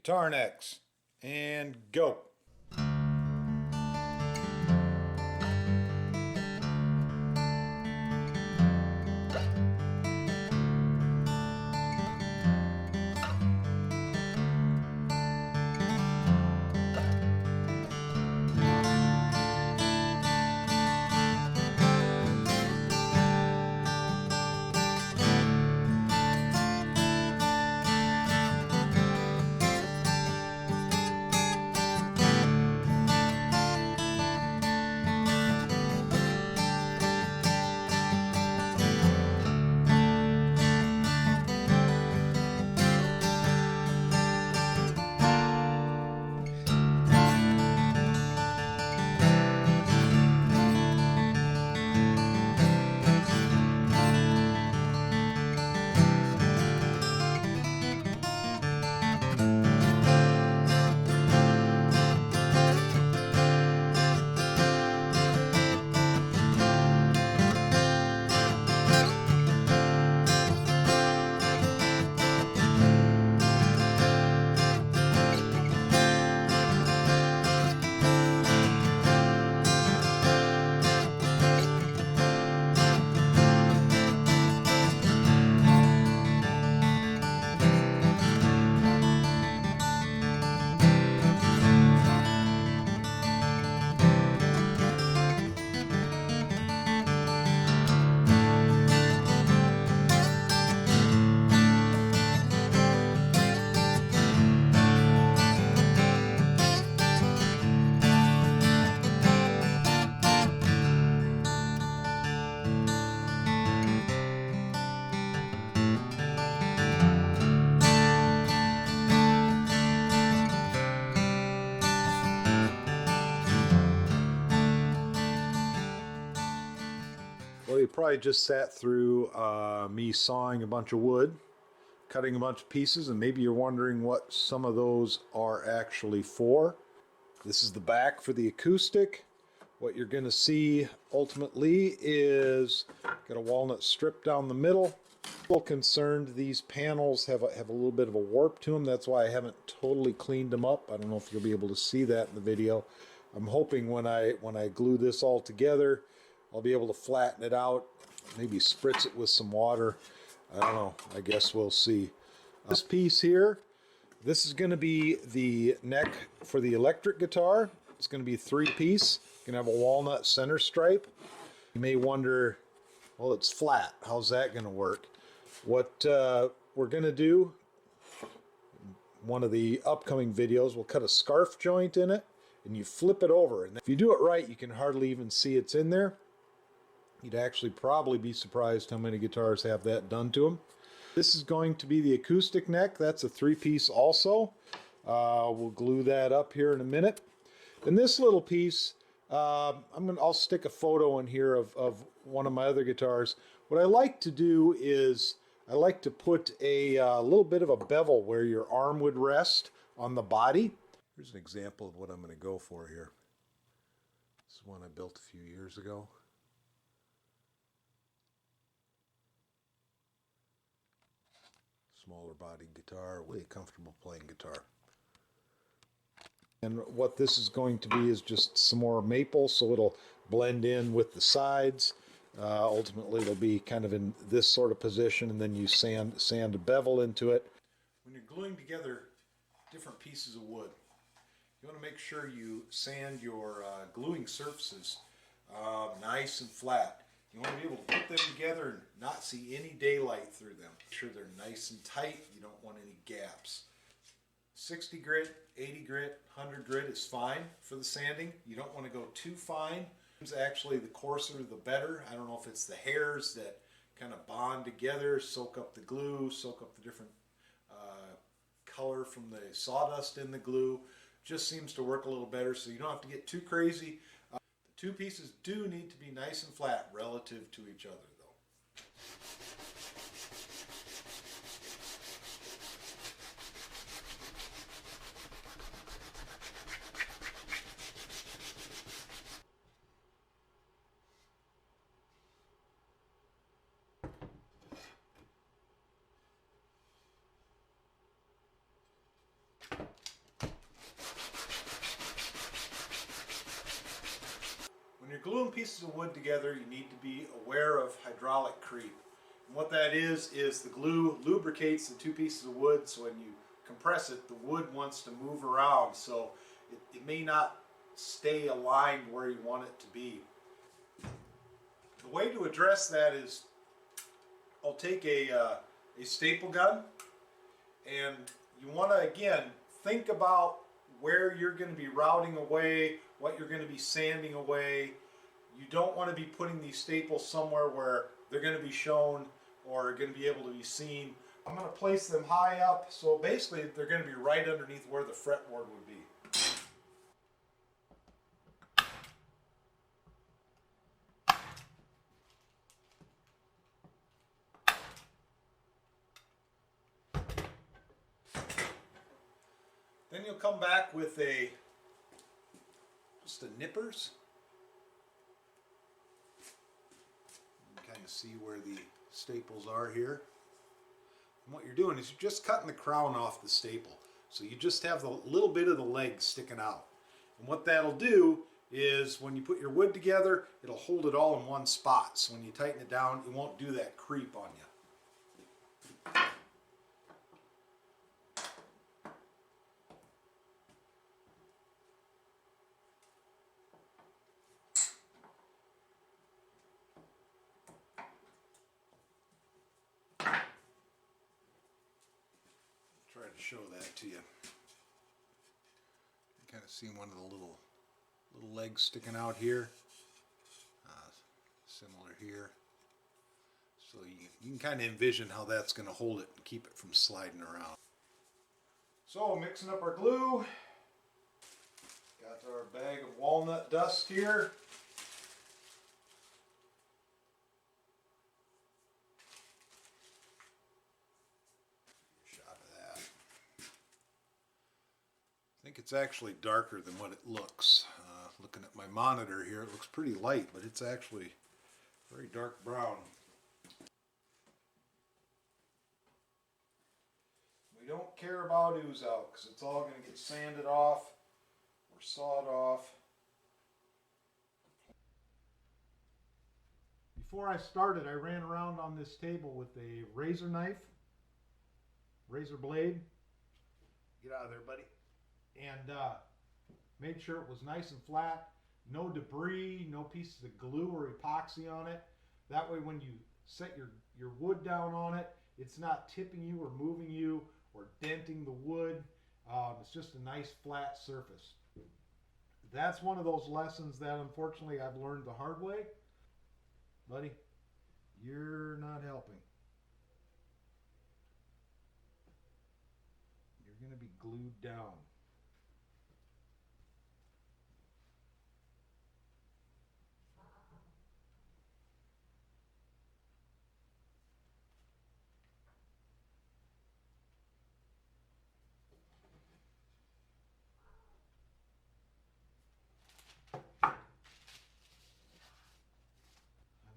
guitar necks, and go. Well, you probably just sat through me sawing a bunch of wood, cutting a bunch of pieces, and maybe you're wondering what some of those are actually for. This is the back for the acoustic. What you're going to see ultimately is got a walnut strip down the middle. A little concerned these panels have a little bit of a warp to them. That's why I haven't totally cleaned them up. I don't know if you'll be able to see that in the video. I'm hoping when I glue this all together, I'll be able to flatten it out, maybe spritz it with some water. I don't know. I guess we'll see. This piece here, this is going to be the neck for the electric guitar. It's going to be 3-piece. Going to have a walnut center stripe. You may wonder, well, it's flat. How's that going to work? What we're going to do, one of the upcoming videos, we'll cut a scarf joint in it, and you flip it over. And if you do it right, you can hardly even see it's in there. You'd actually probably be surprised how many guitars have that done to them. This is going to be the acoustic neck. That's a 3-piece also. We'll glue that up here in a minute. And this little piece, I'll stick a photo in here of one of my other guitars. What I like to do is I like to put a little bit of a bevel where your arm would rest on the body. Here's an example of what I'm going to go for here. This is one I built a few years ago. Smaller body guitar, really comfortable playing guitar. And what this is going to be is just some more maple, so it'll blend in with the sides. Ultimately, it'll be kind of in this sort of position, and then you sand a bevel into it. When you're gluing together different pieces of wood, you want to make sure you sand your gluing surfaces nice and flat. You want to be able to put them together and not see any daylight through them. Make sure they're nice and tight. You don't want any gaps. 60 grit, 80 grit, 100 grit is fine for the sanding. You don't want to go too fine. Actually, the coarser the better. I don't know if it's the hairs that kind of bond together, soak up the glue, soak up the different color from the sawdust in the glue. Just seems to work a little better, so you don't have to get too crazy. The 2 pieces do need to be nice and flat relative to each other, though. When you're gluing pieces of wood together, you need to be aware of hydraulic creep. And what that is the glue lubricates the two pieces of wood, so when you compress it, the wood wants to move around, so it may not stay aligned where you want it to be. The way to address that is I'll take a staple gun, and you want to, again, think about where you're going to be routing away, what you're going to be sanding away. You don't want to be putting these staples somewhere where they're going to be shown or going to be able to be seen. I'm going to place them high up, so basically they're going to be right underneath where the fretboard would be. Then you'll come back with just a nippers. You can kind of see where the staples are here. And what you're doing is you're just cutting the crown off the staple. So you just have the little bit of the leg sticking out. And what that'll do is when you put your wood together, it'll hold it all in one spot. So when you tighten it down, it won't do that creep on you. Try to show that to you. You kind of see one of the little legs sticking out here. Similar here. So you can kind of envision how that's going to hold it and keep it from sliding around. So mixing up our glue. Got our bag of walnut dust here. I think it's actually darker than what it looks. Looking at my monitor here, it looks pretty light, but it's actually very dark brown. We don't care about ooze out because it's all going to get sanded off or sawed off. Before I started, I ran around on this table with a razor knife, razor blade. Get out of there, buddy. And made sure it was nice and flat, no debris, no pieces of glue or epoxy on it. That way when you set your wood down on it, it's not tipping you or moving you or denting the wood. It's just a nice flat surface. That's one of those lessons that unfortunately I've learned the hard way. Buddy, you're not helping. You're going to be glued down.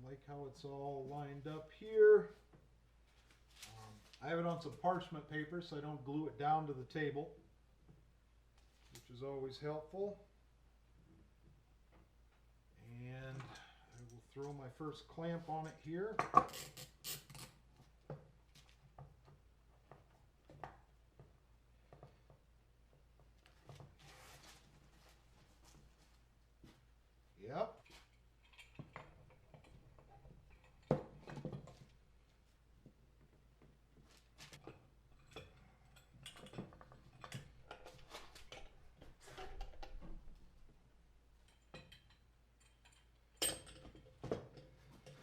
Like how it's all lined up here. I have it on some parchment paper so I don't glue it down to the table, which is always helpful. And I will throw my first clamp on it here. Yep.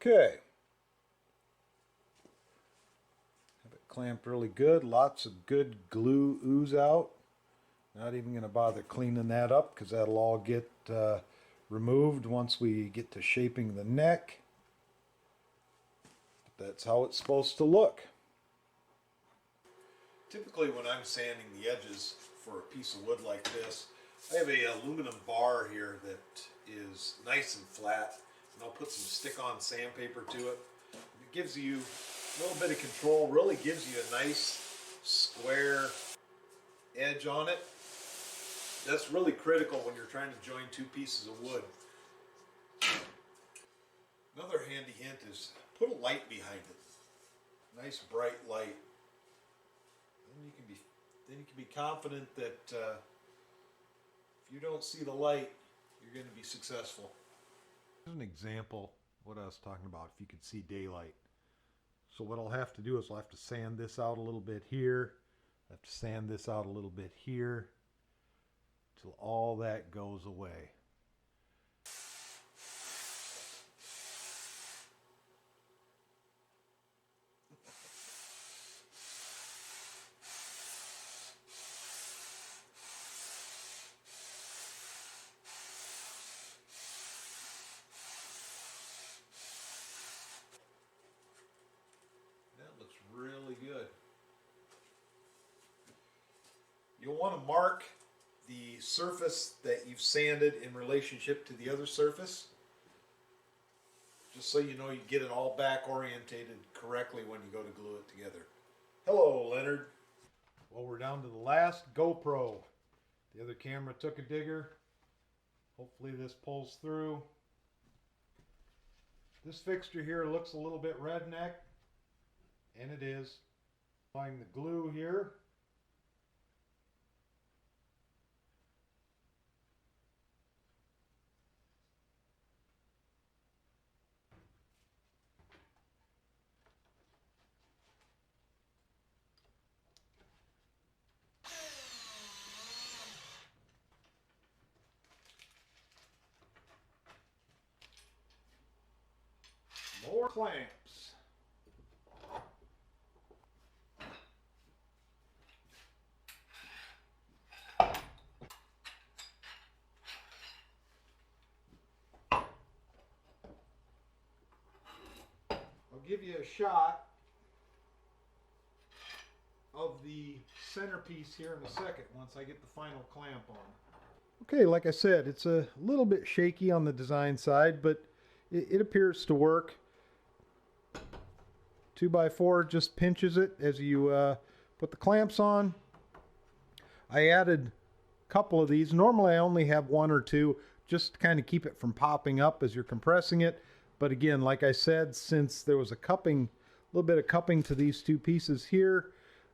Okay. Have it clamped really good. Lots of good glue ooze out. Not even going to bother cleaning that up because that'll all get removed once we get to shaping the neck. But that's how it's supposed to look. Typically when I'm sanding the edges for a piece of wood like this, I have a aluminum bar here that is nice and flat. And I'll put some stick-on sandpaper to it. It gives you a little bit of control, really gives you a nice square edge on it. That's really critical when you're trying to join two pieces of wood. is put a light behind it. Nice bright light. Then you can be confident that if you don't see the light, you're going to be successful. Here's an example of what I was talking about, if you could see daylight. So what I'll have to do is I'll have to sand this out a little bit here. I have to sand this out a little bit here till all that goes away. That looks really good. You'll want to mark the surface that you've sanded in relationship to the other surface, just so you know you get it all back orientated correctly when you go to glue it together. Hello, Leonard. Well, we're down to the last GoPro. The other camera took a digger. Hopefully this pulls through. This fixture here looks a little bit redneck, and it is. Applying the glue here. More clamps. I'll give you a shot of the centerpiece here in a second once I get the final clamp on. Okay, like I said, it's a little bit shaky on the design side, but it appears to work. 2x4 just pinches it as you put the clamps on. I added a couple of these. Normally I only have one or two just to kind of keep it from popping up as you're compressing it. But again, like I said, since there was a little bit of cupping to these two pieces here,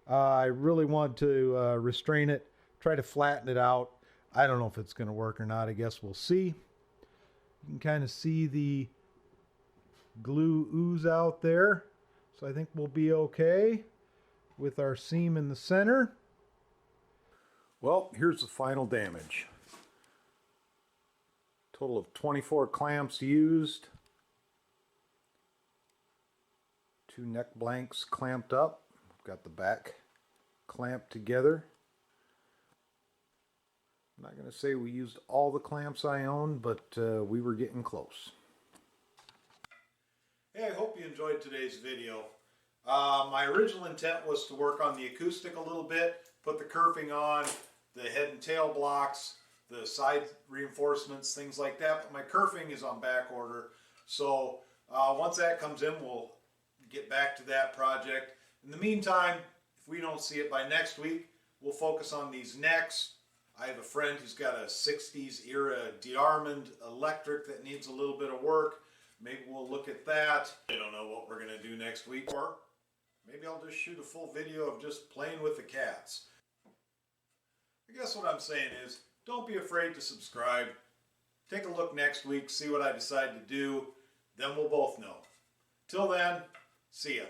I really want to restrain it, try to flatten it out. I don't know if it's going to work or not. I guess we'll see. You can kind of see the glue ooze out there. So I think we'll be okay with our seam in the center. Well, here's the final damage. Total of 24 clamps used. 2 neck blanks clamped up. Got the back clamped together. I'm not going to say we used all the clamps I own, but we were getting close. Hey, I hope you enjoyed today's video. My original intent was to work on the acoustic a little bit, put the kerfing on, the head and tail blocks, the side reinforcements, things like that, but my kerfing is on back order. So once that comes in, we'll get back to that project. In the meantime, if we don't see it by next week, we'll focus on these necks. I have a friend who's got a 60s era Diamond electric that needs a little bit of work. Maybe we'll look at that. I don't know what we're going to do next week. Or maybe I'll just shoot a full video of just playing with the cats. I guess what I'm saying is, don't be afraid to subscribe. Take a look next week, see what I decide to do. Then we'll both know. Till then, see ya.